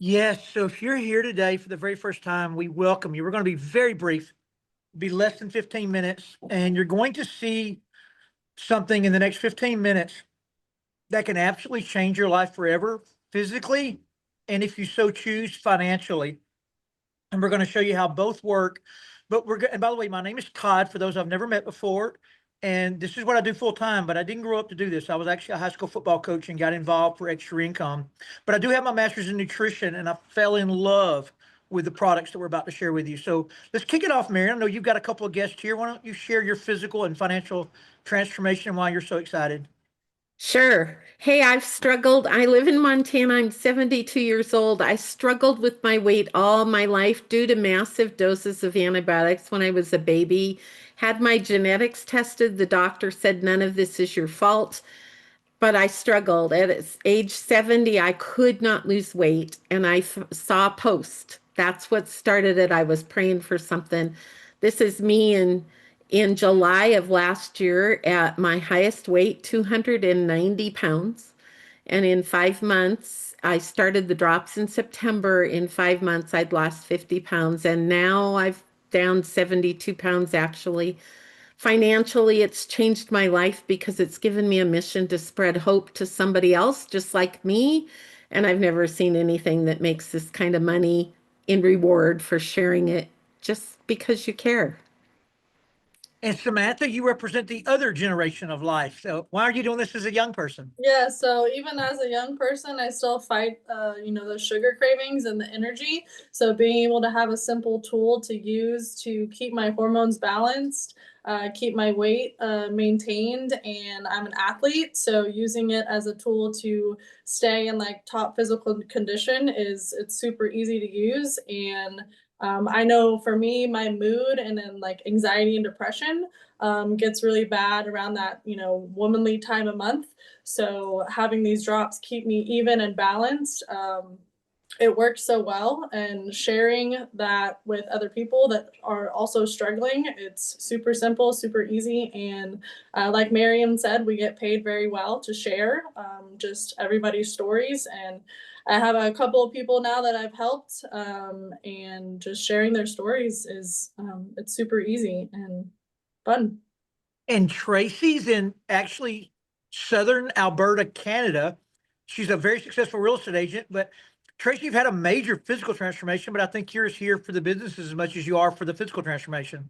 Yes, so if you're here today for the very first time, we welcome you. We're going to be very brief, be less than 15 minutes, and you're going to see something in the next 15 minutes that can absolutely change your life forever, physically, and if you so choose, financially. And we're going to show you how both work. And by the way, my name is Todd for those I've never met before. And this is what I do full time, but I didn't grow up to do this. I was actually a high school football coach and got involved for extra income. But I do have my master's in nutrition and I fell in love with the products that we're about to share with you. So let's kick it off, Marian. I know you've got a couple of guests here. Why don't you share your physical and financial transformation and why you're so excited? Sure. Hey, I've struggled. I live in Montana. I'm 72 years old. I struggled with my weight all my life due to massive doses of antibiotics when I was a baby. Had my genetics tested. The doctor said none of this is your fault, but I struggled. At age 70, I could not lose weight, and saw a post. That's what started it. I was praying for something. This is me in July of last year at my highest weight, 290 pounds. And in 5 months, I started the drops in September. In 5 months, I'd lost 50 pounds, and now I've down 72 pounds actually. Financially, it's changed my life because it's given me a mission to spread hope to somebody else just like me. And I've never seen anything that makes this kind of money in reward for sharing it just because you care. And Samantha, you represent the other generation of life. So why are you doing this as a young person? Yeah, so even as a young person, I still fight, the sugar cravings and the energy. So being able to have a simple tool to use to keep my hormones balanced, keep my weight maintained, and I'm an athlete, so using it as a tool to stay in like top physical condition is it's super easy to use. And I know for me, my mood and then like anxiety and depression gets really bad around that, womanly time of month. So having these drops keep me even and balanced. It works so well, and sharing that with other people that are also struggling, it's super simple, super easy. And like Marian said, we get paid very well to share just everybody's stories. And I have a couple of people now that I've helped, and just sharing their stories is it's super easy and fun. And Tracy's in actually southern Alberta, Canada. She's a very successful real estate agent, but Tracy, you've had a major physical transformation, but I think you're here for the business as much as you are for the physical transformation.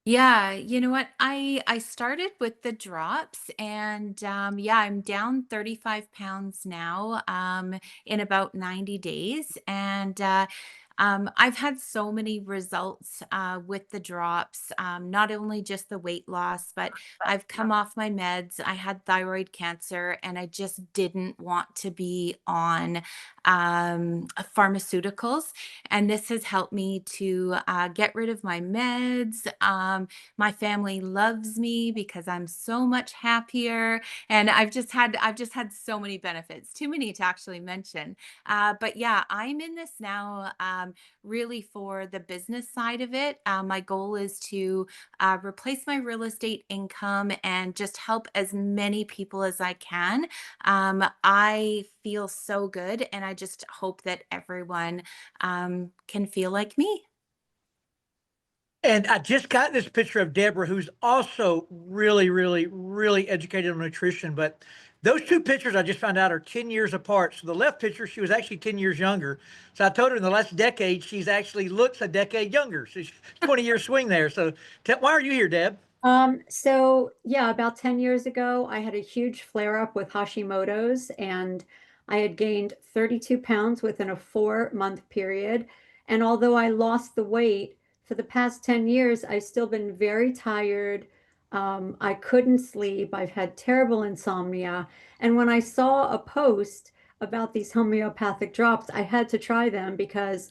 Yeah, you know what? I started with the drops and yeah, I'm down 35 pounds now in about 90 days. And I've had so many results with the drops, not only just the weight loss, but I've come off my meds. I had thyroid cancer and I just didn't want to be on pharmaceuticals. And this has helped me to get rid of my meds. My family loves me because I'm so much happier, and I've just had so many benefits, too many to actually mention. But yeah, I'm in this now, really for the business side of it. My goal is to replace my real estate income and just help as many people as I can. I feel so good, and I just hope that everyone can feel like me. And I just got this picture of Debra, who's also really, really, really educated on nutrition. But those two pictures I just found out are 10 years apart. So the left picture, she was actually 10 years younger. So I told her in the last decade, she's actually looks a decade younger. So she's 20-year swing there. So why are you here, Deb? So yeah, about 10 years ago, I had a huge flare up with Hashimoto's and I had gained 32 pounds within a 4 month period. And although I lost the weight for the past 10 years, I've still been very tired. I couldn't sleep. I've had terrible insomnia. And when I saw a post about these homeopathic drops, I had to try them because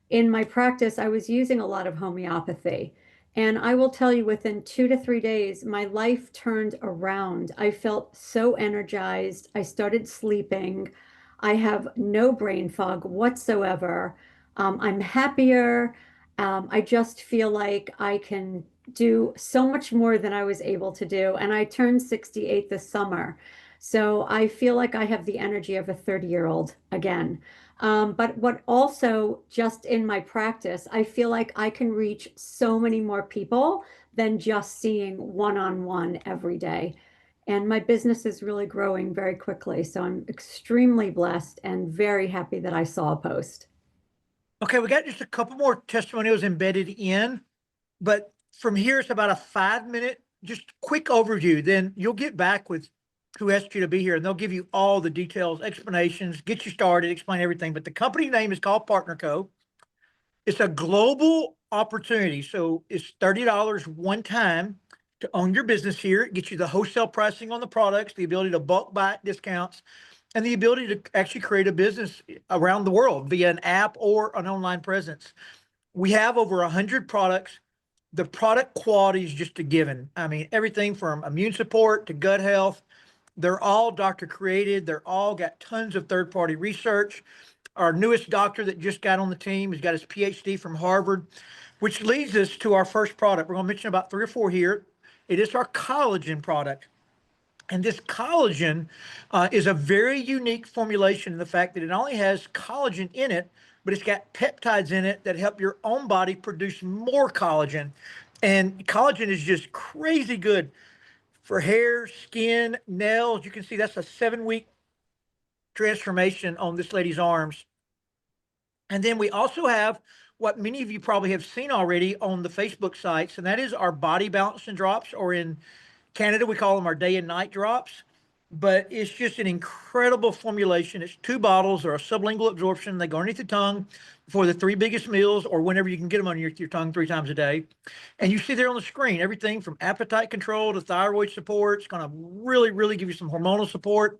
in my practice, I was using a lot of homeopathy. And I will tell you, within 2 to 3 days, my life turned around. I felt so energized. I started sleeping. I have no brain fog whatsoever. I'm happier. I just feel like I can do so much more than I was able to do. And I turned 68 this summer. So I feel like I have the energy of a 30-year-old again. But what also, just in my practice, I feel like I can reach so many more people than just seeing one-on-one every day. And my business is really growing very quickly. So I'm extremely blessed and very happy that I saw a post. Okay, we got just a couple more testimonials embedded in, but from here it's about a 5 minute, just quick overview. Then you'll get back with who asked you to be here and they'll give you all the details, explanations, get you started, explain everything. But the company name is called Partner Co. It's a global opportunity. So it's $30 one time to own your business here. It gets you the wholesale pricing on the products, the ability to bulk buy at discounts, and the ability to actually create a business around the world via an app or an online presence. We have over 100 products. The product quality is just a given. I mean, everything from immune support to gut health, they're all doctor created. They're all got tons of third party research. Our newest doctor that just got on the team has got his PhD from Harvard, which leads us to our first product. We're going to mention about 3 or 4 here. It is our collagen product. And this collagen is a very unique formulation in the fact that it not only has collagen in it, but it's got peptides in it that help your own body produce more collagen. And collagen is just crazy good for hair, skin, nails. You can see that's a 7-week transformation on this lady's arms. And then we also have what many of you probably have seen already on the Facebook sites, and that is our body balancing drops, or in Canada, we call them our day and night drops. But it's just an incredible formulation. It's 2 bottles or a sublingual absorption. They go underneath the tongue for the 3 biggest meals or whenever you can get them on your tongue 3 times a day. And you see there on the screen, everything from appetite control to thyroid support. It's going to really, really give you some hormonal support,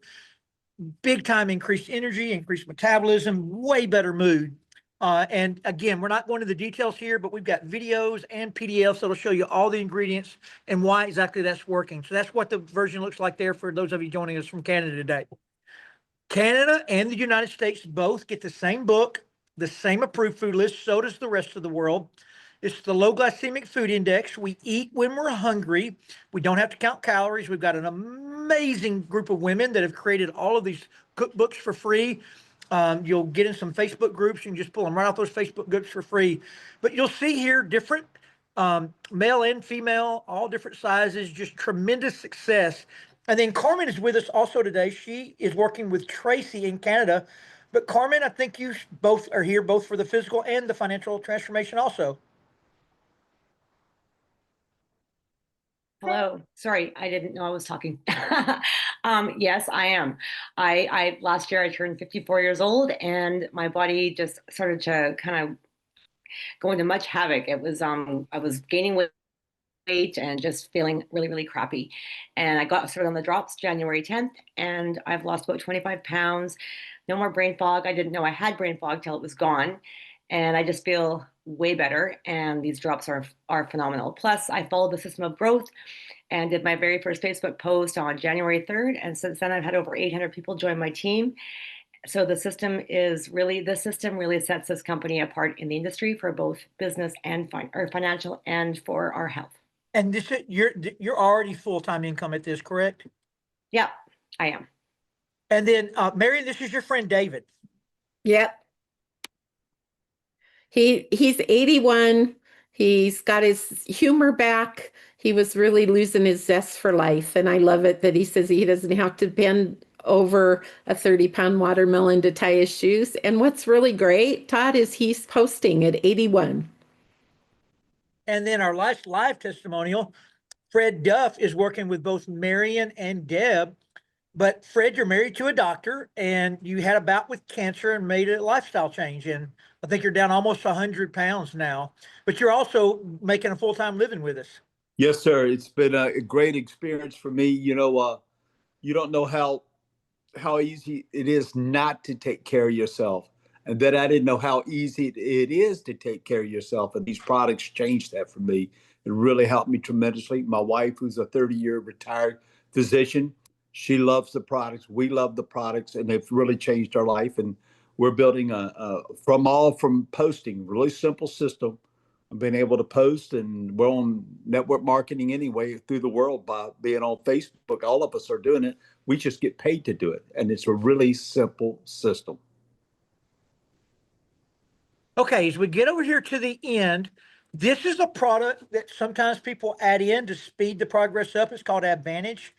big time increased energy, increased metabolism, way better mood. And again, we're not going into the details here, but we've got videos and PDFs that'll show you all the ingredients and why exactly that's working. So that's what the version looks like there for those of you joining us from Canada today. Canada and the United States both get the same book, the same approved food list. So does the rest of the world. It's the low glycemic food index. We eat when we're hungry. We don't have to count calories. We've got an amazing group of women that have created all of these cookbooks for free. You'll get in some Facebook groups. You can just pull them right off those Facebook groups for free. But you'll see here different male and female, all different sizes, just tremendous success. And then Carmen is with us also today. She is working with Tracy in Canada. But Carmen, I think you both are here both for the physical and the financial transformation also. Hello. Sorry, I didn't know I was talking. Yes, I am. I last year I turned 54 years old, and my body just started to kind of go into much havoc. It was I was gaining weight and just feeling really, really crappy. And I got started on the drops January 10th, and I've lost about 25 pounds. No more brain fog. I didn't know I had brain fog till it was gone. And I just feel way better. And these drops are phenomenal. Plus, I followed the system of growth and did my very first Facebook post on January 3rd. And since then, I've had over 800 people join my team. So the system really sets this company apart in the industry for both business and financial, and for our health. And this you're already full-time income at this, correct? Yeah, I am. And then Marian, this is your friend David. Yep. He's 81. He's got his humor back. He was really losing his zest for life. And I love it that he says he doesn't have to bend over a 30-pound watermelon to tie his shoes. And what's really great, Todd, is he's posting at 81. And then our last live testimonial, Fred Duff is working with both Marian and Deb. But Fred, you're married to a doctor and you had a bout with cancer and made a lifestyle change. And I think you're down almost 100 pounds now, but you're also making a full-time living with us. Yes, sir. It's been a great experience for me. You don't know how easy it is not to take care of yourself. And then I didn't know how easy it is to take care of yourself. And these products changed that for me. It really helped me tremendously. My wife, who's a 30-year retired physician, she loves the products. We love the products, and they've really changed our life. And we're building from posting, really simple system. I've been able to post, and we're on network marketing anyway through the world by being on Facebook. All of us are doing it. We just get paid to do it. And it's a really simple system. Okay, as we get over here to the end, this is a product that sometimes people add in to speed the progress up. It's called Advantage.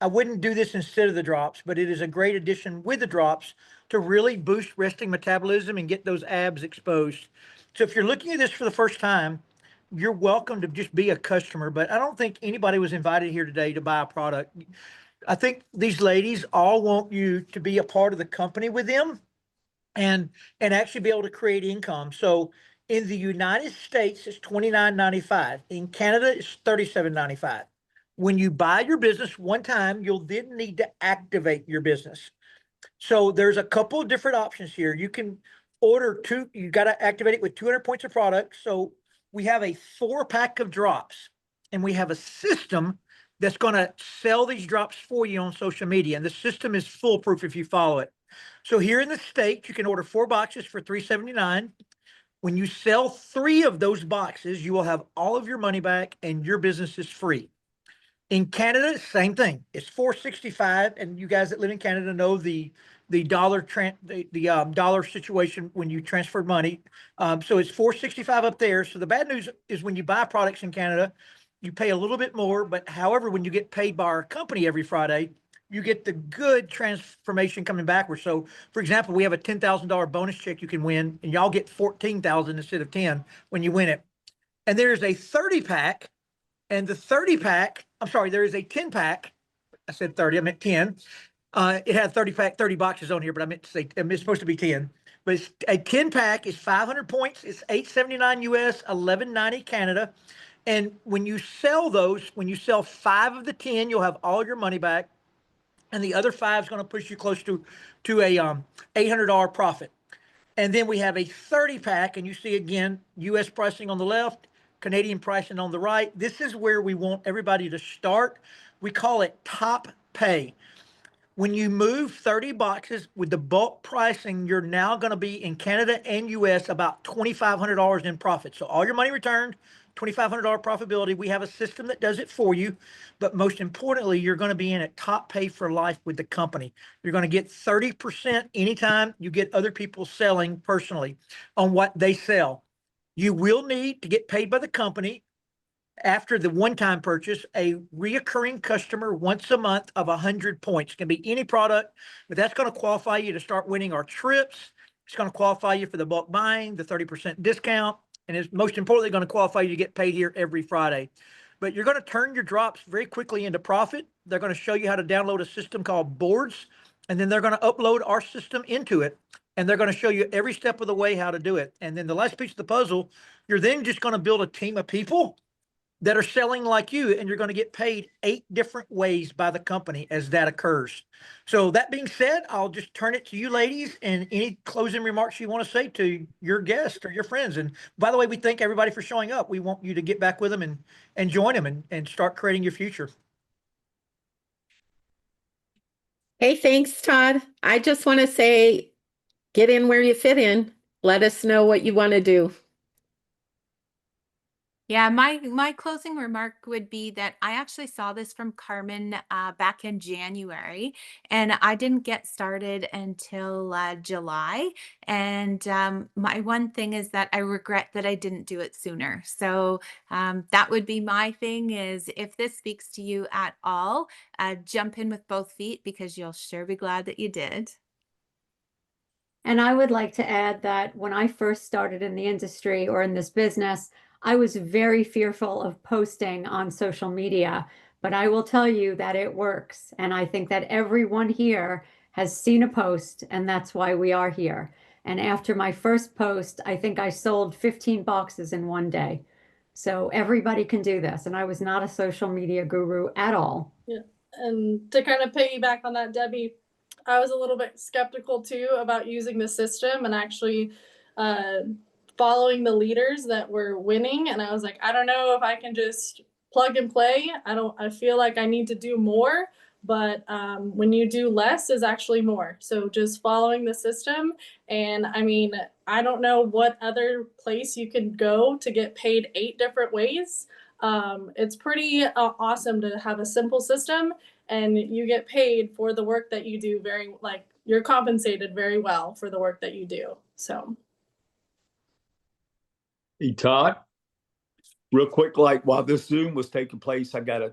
I wouldn't do this instead of the drops, but it is a great addition with the drops to really boost resting metabolism and get those abs exposed. So if you're looking at this for the first time, you're welcome to just be a customer, but I don't think anybody was invited here today to buy a product. I think these ladies all want you to be a part of the company with them and actually be able to create income. So in the United States, it's $29.95. In Canada, it's $37.95. When you buy your business one time, you'll then need to activate your business. So there's a couple of different options here. You can order two, you got to activate it with 200 points of product. So we have a 4-pack of drops, and we have a system that's going to sell these drops for you on social media. And the system is foolproof if you follow it. So here in the States, you can order 4 boxes for $3.79. When you sell 3 of those boxes, you will have all of your money back and your business is free. In Canada, same thing. It's $4.65, and you guys that live in Canada know the dollar dollar situation when you transfer money. So it's $4.65 up there. So the bad news is when you buy products in Canada, you pay a little bit more. But however, when you get paid by our company every Friday, you get the good transformation coming backwards. So, for example, we have a $10,000 bonus check you can win, and y'all get 14,000 instead of 10 when you win it. And there's a 30-pack. And the 30-pack, I'm sorry, there is a 10-pack. I said 30, I meant 10. It had 30-pack, 30 boxes on here, but I meant to say, it's supposed to be 10. But it's, a 10-pack is 500 points. It's $8.79 US, $11.90 Canada. And when you sell those, when you sell 5 of the 10, you'll have all your money back. And the other 5 is going to push you close to a $800 profit. And then we have a 30-pack, and you see again, US pricing on the left, Canadian pricing on the right. This is where we want everybody to start. We call it top pay. When you move 30 boxes with the bulk pricing, you're now going to be in Canada and US about $2,500 in profit. So all your money returned, $2,500 profitability. We have a system that does it for you. But most importantly, you're going to be in at top pay for life with the company. You're going to get 30% anytime you get other people selling personally on what they sell. You will need to get paid by the company after the one-time purchase, a reoccurring customer once a month of 100 points. It can be any product, but that's going to qualify you to start winning our trips. It's going to qualify you for the bulk buying, the 30% discount, and it's most importantly going to qualify you to get paid here every Friday. But you're going to turn your drops very quickly into profit. They're going to show you how to download a system called Boards, and then they're going to upload our system into it. And they're going to show you every step of the way how to do it. And then the last piece of the puzzle, you're then just going to build a team of people that are selling like you, and you're going to get paid 8 different ways by the company as that occurs. So that being said, I'll just turn it to you ladies and any closing remarks you want to say to your guests or your friends. And by the way, we thank everybody for showing up. We want you to get back with them and join them and start creating your future. Hey, thanks, Todd. I just want to say, get in where you fit in. Let us know what you want to do. Yeah, my closing remark would be that I actually saw this from Carmen back in January, and I didn't get started until July. And my one thing is that I regret that I didn't do it sooner. So that would be my thing is if this speaks to you at all, jump in with both feet because you'll sure be glad that you did. And I would like to add that when I first started in the industry or in this business, I was very fearful of posting on social media, but I will tell you that it works. And I think that everyone here has seen a post, and that's why we are here. And after my first post, I think I sold 15 boxes in one day. So everybody can do this. And I was not a social media guru at all. Yeah. And to kind of piggyback on that, Debbie, I was a little bit skeptical too about using the system and actually following the leaders that were winning. And I was like, I don't know if I can just plug and play. I feel like I need to do more, but when you do less is actually more. So just following the system. And I mean, I don't know what other place you can go to get paid 8 different ways. It's pretty awesome to have a simple system and you get paid for the work that you do. Very, like, you're compensated very well for the work that you do. So Hey, Todd, real quick, like while this Zoom was taking place, I got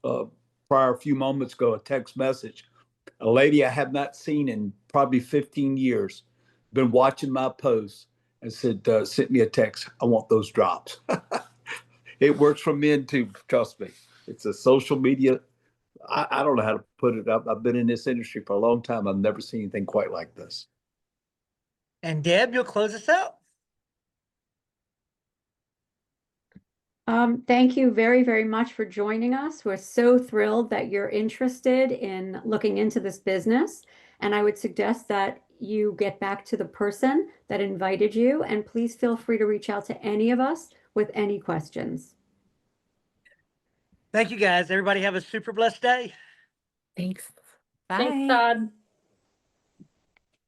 a few moments ago, a text message. A lady I have not seen in probably 15 years, been watching my posts and said, sent me a text. I want those drops. It works for men too, trust me. It's a social media. I don't know how to put it up. I've been in this industry for a long time. I've never seen anything quite like this. And Deb, you'll close us out. Thank you very, very much for joining us. We're so thrilled that you're interested in looking into this business. And I would suggest that you get back to the person that invited you, and please feel free to reach out to any of us with any questions. Thank you, guys. Everybody have a super blessed day. Thanks. Bye. thanks, Todd.